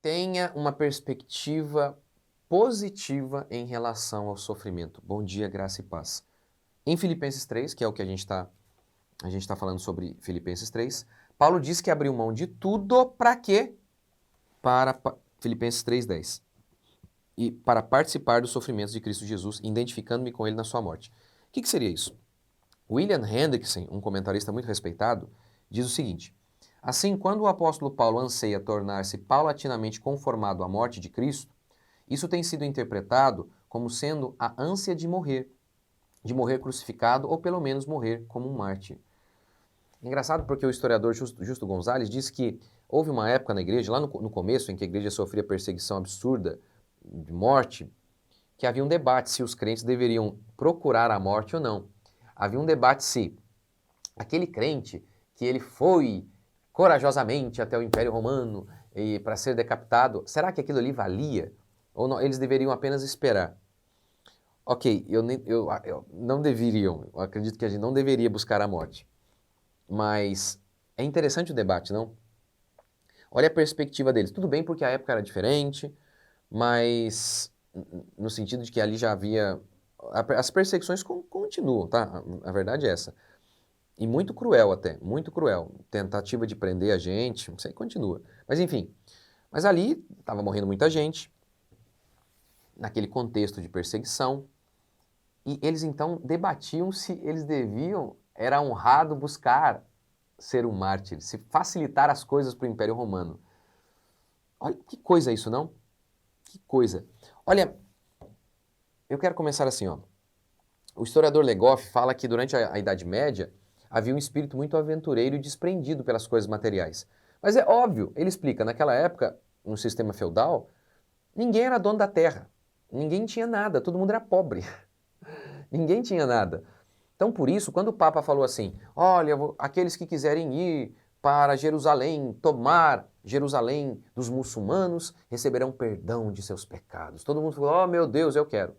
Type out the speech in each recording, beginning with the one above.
Tenha uma perspectiva positiva em relação ao sofrimento. Bom dia, graça e paz. Em Filipenses 3, que é o que a gente tá falando sobre Filipenses 3, Paulo diz que abriu mão de tudo para quê? Filipenses 3:10. E para participar dos sofrimentos de Cristo Jesus, identificando-me com ele na sua morte. O que seria isso? William Hendrickson, um comentarista muito respeitado, diz o seguinte: assim, quando o apóstolo Paulo anseia tornar-se paulatinamente conformado à morte de Cristo, isso tem sido interpretado como sendo a ânsia de morrer crucificado ou pelo menos morrer como um mártir. Engraçado porque o historiador Justo Gonzalez diz que houve uma época na igreja, lá no começo, em que a igreja sofria perseguição absurda de morte, que havia um debate se os crentes deveriam procurar a morte ou não. Havia um debate se aquele crente que ele foi corajosamente até o Império Romano e para ser decapitado, será que aquilo ali valia? Ou não, eles deveriam apenas esperar? Ok, eu não deveriam, eu acredito que a gente não deveria buscar a morte. Mas é interessante o debate, não? Olha a perspectiva deles. Tudo bem porque a época era diferente, mas no sentido de que ali já havia... As perseguições continuam, tá? A verdade é essa. E muito cruel até, muito cruel. Tentativa de prender a gente, isso aí continua. Mas enfim, mas ali estava morrendo muita gente, naquele contexto de perseguição, e eles então debatiam se eles deviam, era honrado buscar ser um mártir, se facilitar as coisas para o Império Romano. Olha, que coisa isso, não? Que coisa. Olha, eu quero começar assim, ó. O historiador Legoff fala que durante a Idade Média havia um espírito muito aventureiro e desprendido pelas coisas materiais. Mas é óbvio, ele explica, naquela época, no sistema feudal, ninguém era dono da terra. Ninguém tinha nada, todo mundo era pobre. Ninguém tinha nada. Então, por isso, quando o Papa falou assim, olha, aqueles que quiserem ir para Jerusalém, tomar Jerusalém dos muçulmanos, receberão perdão de seus pecados. Todo mundo falou, oh meu Deus, eu quero.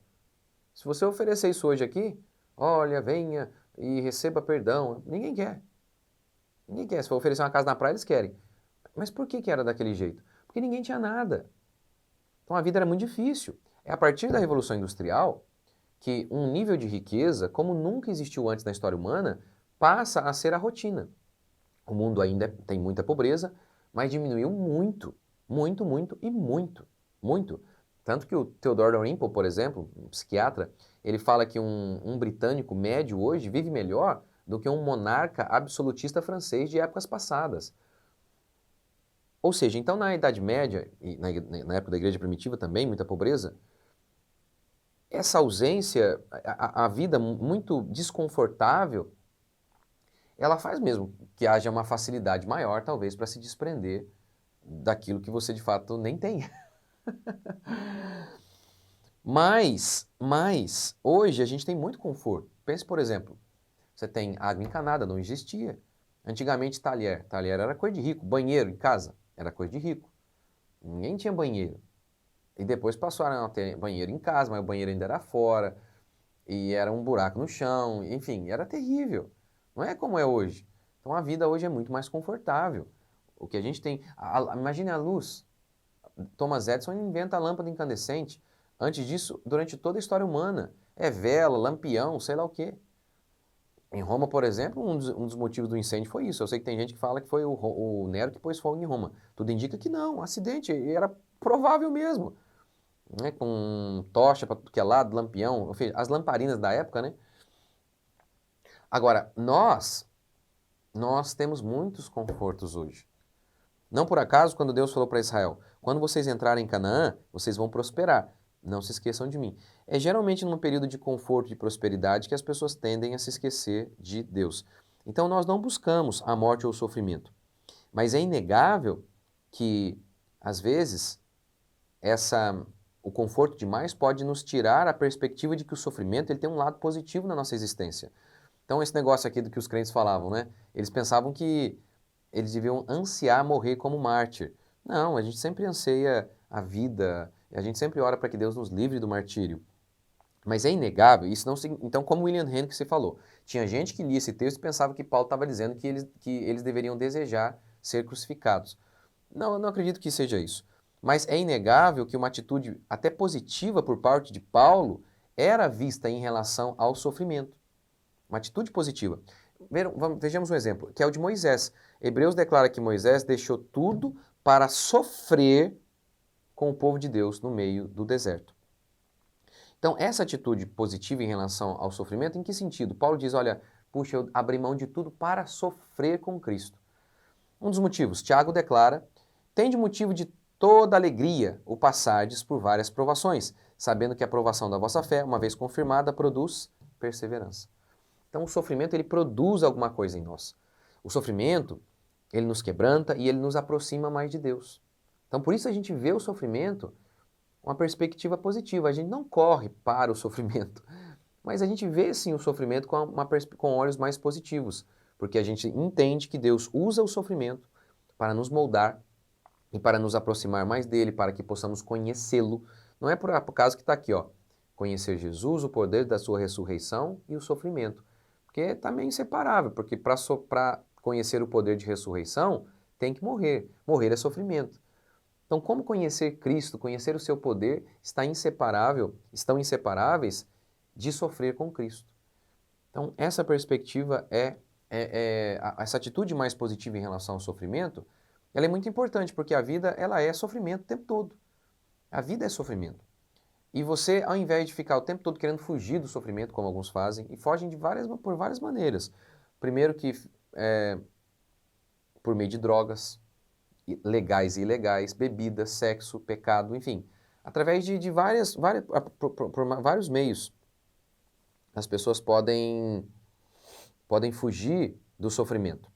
Se você oferecer isso hoje aqui, olha, venha e receba perdão. Ninguém quer. Ninguém quer. Se for oferecer uma casa na praia, eles querem. Mas por que era daquele jeito? Porque ninguém tinha nada. Então a vida era muito difícil. É a partir da Revolução Industrial que um nível de riqueza, como nunca existiu antes na história humana, passa a ser a rotina. O mundo ainda tem muita pobreza, mas diminuiu muito, muito, muito e muito, muito. Tanto que o Theodore Dalrymple, por exemplo, um psiquiatra, ele fala que um britânico médio hoje vive melhor do que um monarca absolutista francês de épocas passadas. Ou seja, então na Idade Média, e na época da Igreja Primitiva também, muita pobreza, essa ausência, a vida muito desconfortável, ela faz mesmo que haja uma facilidade maior, talvez, para se desprender daquilo que você de fato nem tem. Mas, hoje a gente tem muito conforto. Pense, por exemplo, você tem água encanada, não existia. Antigamente, talher. Talher era coisa de rico. Banheiro em casa era coisa de rico. Ninguém tinha banheiro. E depois passaram a ter banheiro em casa, mas o banheiro ainda era fora. E era um buraco no chão. Enfim, era terrível. Não é como é hoje. Então a vida hoje é muito mais confortável. O que a gente tem... imagine a luz. Thomas Edison inventa a lâmpada incandescente. Antes disso, durante toda a história humana, é vela, lampião, sei lá o quê. Em Roma, por exemplo, um dos motivos do incêndio foi isso. Eu sei que tem gente que fala que foi o Nero que pôs fogo em Roma. Tudo indica que não, um acidente, e era provável mesmo. Né? Com tocha para tudo que é lado, lampião, as lamparinas da época, né? Agora, nós temos muitos confortos hoje. Não por acaso, quando Deus falou para Israel, quando vocês entrarem em Canaã, vocês vão prosperar. Não se esqueçam de mim. É geralmente num período de conforto e de prosperidade que as pessoas tendem a se esquecer de Deus. Então nós não buscamos a morte ou o sofrimento. Mas é inegável que, às vezes, o conforto demais pode nos tirar a perspectiva de que o sofrimento ele tem um lado positivo na nossa existência. Então esse negócio aqui do que os crentes falavam, né? Eles pensavam que eles deviam ansiar morrer como mártir. Não, a gente sempre anseia a vida, a gente sempre ora para que Deus nos livre do martírio. Mas é inegável, isso não então como William Hendrickson você falou, tinha gente que lia esse texto e pensava que Paulo estava dizendo que eles deveriam desejar ser crucificados. Não, eu não acredito que seja isso. Mas é inegável que uma atitude até positiva por parte de Paulo era vista em relação ao sofrimento. Uma atitude positiva. Vejamos um exemplo, que é o de Moisés. Hebreus declara que Moisés deixou tudo para sofrer com o povo de Deus no meio do deserto. Então, essa atitude positiva em relação ao sofrimento, em que sentido? Paulo diz, olha, puxa, eu abri mão de tudo para sofrer com Cristo. Um dos motivos, Tiago declara, tem de motivo de toda alegria o passardes por várias provações, sabendo que a provação da vossa fé, uma vez confirmada, produz perseverança. Então, o sofrimento, ele produz alguma coisa em nós. O sofrimento, ele nos quebranta e ele nos aproxima mais de Deus. Então, por isso a gente vê o sofrimento uma perspectiva positiva. A gente não corre para o sofrimento, mas a gente vê sim o sofrimento com olhos mais positivos, porque a gente entende que Deus usa o sofrimento para nos moldar e para nos aproximar mais dele, para que possamos conhecê-lo. Não é por acaso que está aqui, ó, conhecer Jesus, o poder da sua ressurreição e o sofrimento, porque está meio inseparável, porque para conhecer o poder de ressurreição tem que morrer. Morrer é sofrimento. Então, como conhecer Cristo, conhecer o seu poder, estão inseparáveis de sofrer com Cristo. Então, essa perspectiva essa atitude mais positiva em relação ao sofrimento, ela é muito importante, porque a vida, ela é sofrimento o tempo todo. A vida é sofrimento. E você, ao invés de ficar o tempo todo querendo fugir do sofrimento, como alguns fazem, e fogem por várias maneiras. Primeiro que por meio de drogas, legais e ilegais, bebida, sexo, pecado, enfim. Através de por vários meios, as pessoas podem fugir do sofrimento.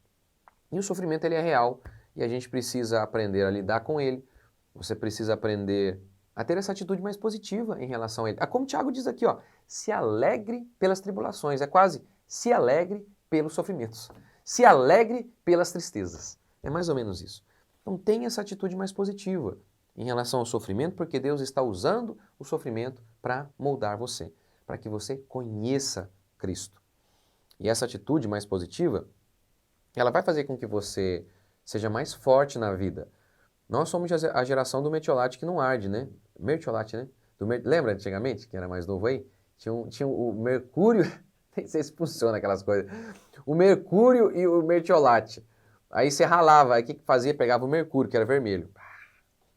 E o sofrimento, ele é real e a gente precisa aprender a lidar com ele. Você precisa aprender a ter essa atitude mais positiva em relação a ele. Como o Tiago diz aqui, ó, se alegre pelas tribulações. É quase se alegre pelos sofrimentos. Se alegre pelas tristezas. É mais ou menos isso. Então tenha essa atitude mais positiva em relação ao sofrimento, porque Deus está usando o sofrimento para moldar você, para que você conheça Cristo. E essa atitude mais positiva, ela vai fazer com que você seja mais forte na vida. Nós somos a geração do mertiolate que não arde, né? Mertiolate, né? Lembra antigamente, que era mais novo aí? Tinha o mercúrio, nem sei se funciona aquelas coisas. O mercúrio e o mertiolate. Aí você ralava, aí o que fazia? Pegava o mercúrio, que era vermelho.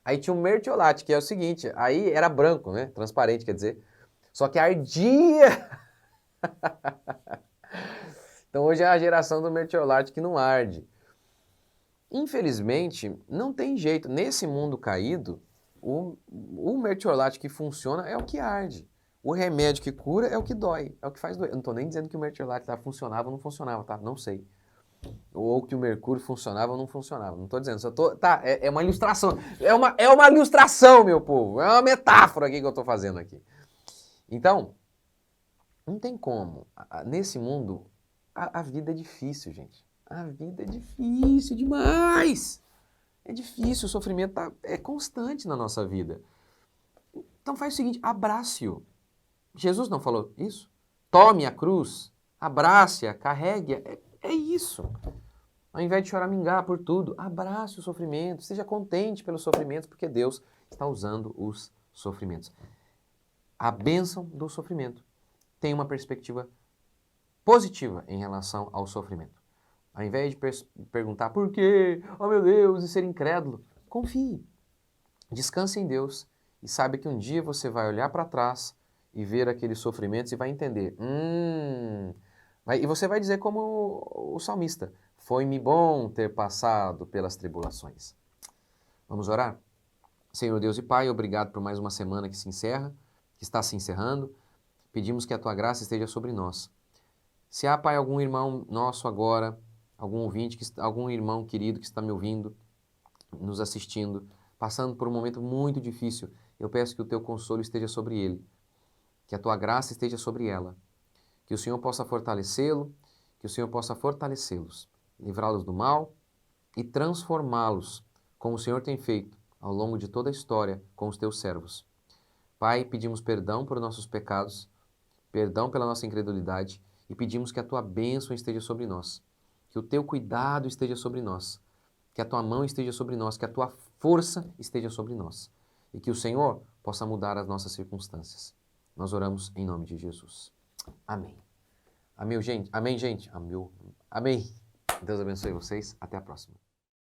Aí tinha o mertiolate, que é o seguinte, aí era branco, né? Transparente, quer dizer. Só que ardia! Então hoje é a geração do mertiolate que não arde. Infelizmente, não tem jeito. Nesse mundo caído, o mertiolate que funciona é o que arde. O remédio que cura é o que dói, é o que faz doer. Eu não estou nem dizendo que o mertiolate funcionava ou não funcionava, tá? Não sei. Ou que o mercúrio funcionava ou não funcionava. Não estou dizendo, só tô... Tá, é uma ilustração. É uma ilustração, meu povo. É uma metáfora aqui que eu estou fazendo aqui. Então, não tem como. Nesse mundo, a vida é difícil, gente. A vida é difícil demais. É difícil, o sofrimento é constante na nossa vida. Então faz o seguinte, abrace-o. Jesus não falou isso? Tome a cruz, abrace-a, carregue-a. É isso. Ao invés de choramingar por tudo, abrace o sofrimento, seja contente pelos sofrimentos, porque Deus está usando os sofrimentos. A bênção do sofrimento tem uma perspectiva positiva em relação ao sofrimento. Ao invés de perguntar por quê, oh meu Deus, e ser incrédulo, confie, descanse em Deus e saiba que um dia você vai olhar para trás e ver aqueles sofrimentos e vai entender. E você vai dizer como o salmista, foi-me bom ter passado pelas tribulações. Vamos orar? Senhor Deus e Pai, obrigado por mais uma semana que se encerra, que está se encerrando. Pedimos que a Tua graça esteja sobre nós. Se há, Pai, algum irmão nosso agora, algum ouvinte, algum irmão querido que está me ouvindo, nos assistindo, passando por um momento muito difícil, eu peço que o Teu consolo esteja sobre ele, que a Tua graça esteja sobre ela, que o Senhor possa fortalecê-lo, que o Senhor possa fortalecê-los, livrá-los do mal e transformá-los, como o Senhor tem feito ao longo de toda a história com os Teus servos. Pai, pedimos perdão por nossos pecados, perdão pela nossa incredulidade e pedimos que a Tua bênção esteja sobre nós, que o Teu cuidado esteja sobre nós, que a Tua mão esteja sobre nós, que a Tua força esteja sobre nós e que o Senhor possa mudar as nossas circunstâncias. Nós oramos em nome de Jesus. Amém. Amém, gente. Amém, gente. Amém. Deus abençoe vocês. Até a próxima.